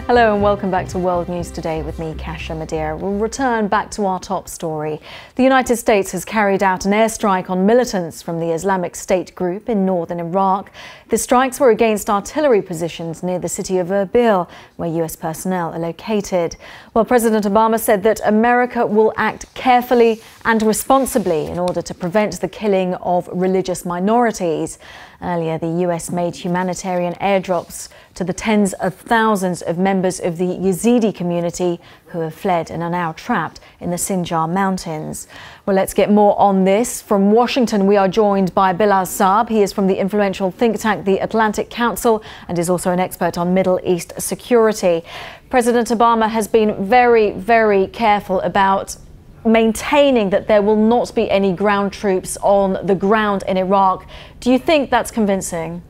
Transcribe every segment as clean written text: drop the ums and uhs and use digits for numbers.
Hello and welcome back to World News Today with me, Kasia Madeira. We'll return back to our top story. The United States has carried out an airstrike on militants from the Islamic State group in northern Iraq. The strikes were against artillery positions near the city of Erbil, where US personnel are located. Well, President Obama said that America will act carefully and responsibly in order to prevent the killing of religious minorities. Earlier, the US made humanitarian airdrops to the tens of thousands of members of the Yazidi community who have fled and are now trapped in the Sinjar Mountains. Well, let's get more on this. From Washington, we are joined by Bilal Saab. He is from the influential think tank, the Atlantic Council, and is also an expert on Middle East security. President Obama has been very, very careful about maintaining that there will not be any ground troops on the ground in Iraq. Do you think that's convincing?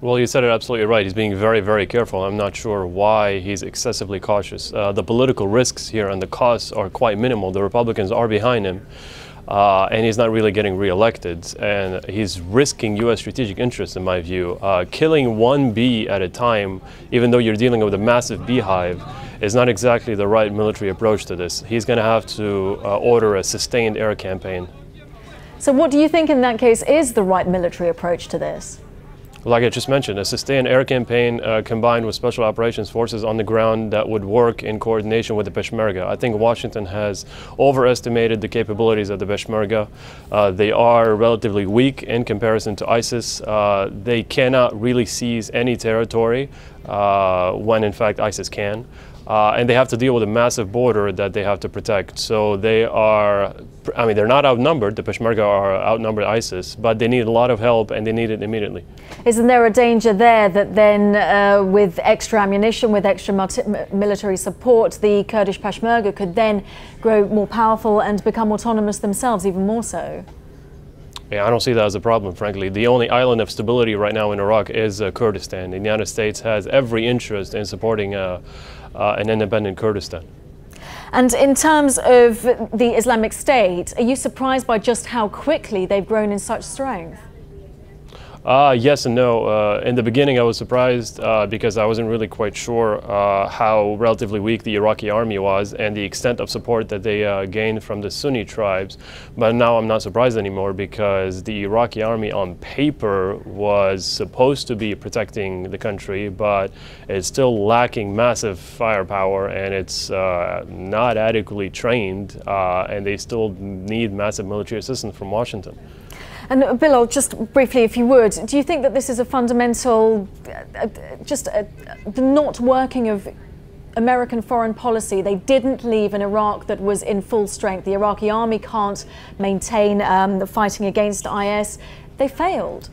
Well, you said it absolutely right. He's being very, very careful. I'm not sure why he's excessively cautious. The political risks here and the costs are quite minimal. The Republicans are behind him, and he's not really getting reelected. And he's risking U.S. strategic interests, in my view. Killing one bee at a time, even though you're dealing with a massive beehive, is not exactly the right military approach to this. He's going to have to order a sustained air campaign. So what do you think in that case is the right military approach to this? Like I just mentioned, a sustained air campaign combined with special operations forces on the ground that would work in coordination with the Peshmerga. I think Washington has overestimated the capabilities of the Peshmerga. They are relatively weak in comparison to ISIS. They cannot really seize any territory when in fact ISIS can. And they have to deal with a massive border that they have to protect. So they are, I mean, they're not outnumbered. The Peshmerga are outnumbered ISIS, but they need a lot of help and they need it immediately. Isn't there a danger there that then with extra ammunition, with extra military support, the Kurdish Peshmerga could then grow more powerful and become autonomous themselves, even more so? Yeah, I don't see that as a problem, frankly. The only island of stability right now in Iraq is Kurdistan. The United States has every interest in supporting an independent Kurdistan. And in terms of the Islamic State, are you surprised by just how quickly they've grown in such strength? Yes and no. In the beginning I was surprised because I wasn't really quite sure how relatively weak the Iraqi army was and the extent of support that they gained from the Sunni tribes. But now I'm not surprised anymore because the Iraqi army on paper was supposed to be protecting the country, but it's still lacking massive firepower and it's not adequately trained and they still need massive military assistance from Washington. And Bilal, just briefly, if you would, do you think that this is a fundamental, the not working of American foreign policy? They didn't leave an Iraq that was in full strength. The Iraqi army can't maintain the fighting against IS. They failed.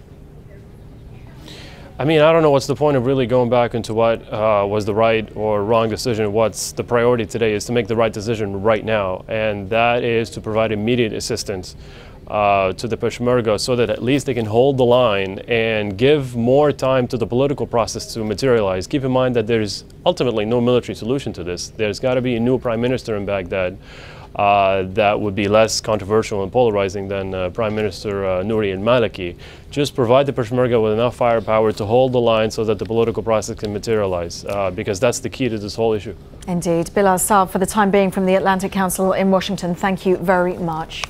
I mean, I don't know what's the point of really going back into what was the right or wrong decision. What's the priority today is to make the right decision right now, and that is to provide immediate assistance to the Peshmerga so that at least they can hold the line and give more time to the political process to materialize. Keep in mind that there's ultimately no military solution to this. There's got to be a new prime minister in Baghdad that would be less controversial and polarizing than Prime Minister Nouri al-Maliki. Just provide the Peshmerga with enough firepower to hold the line so that the political process can materialize, because that's the key to this whole issue. Indeed. Bilal Saab, for the time being from the Atlantic Council in Washington, thank you very much.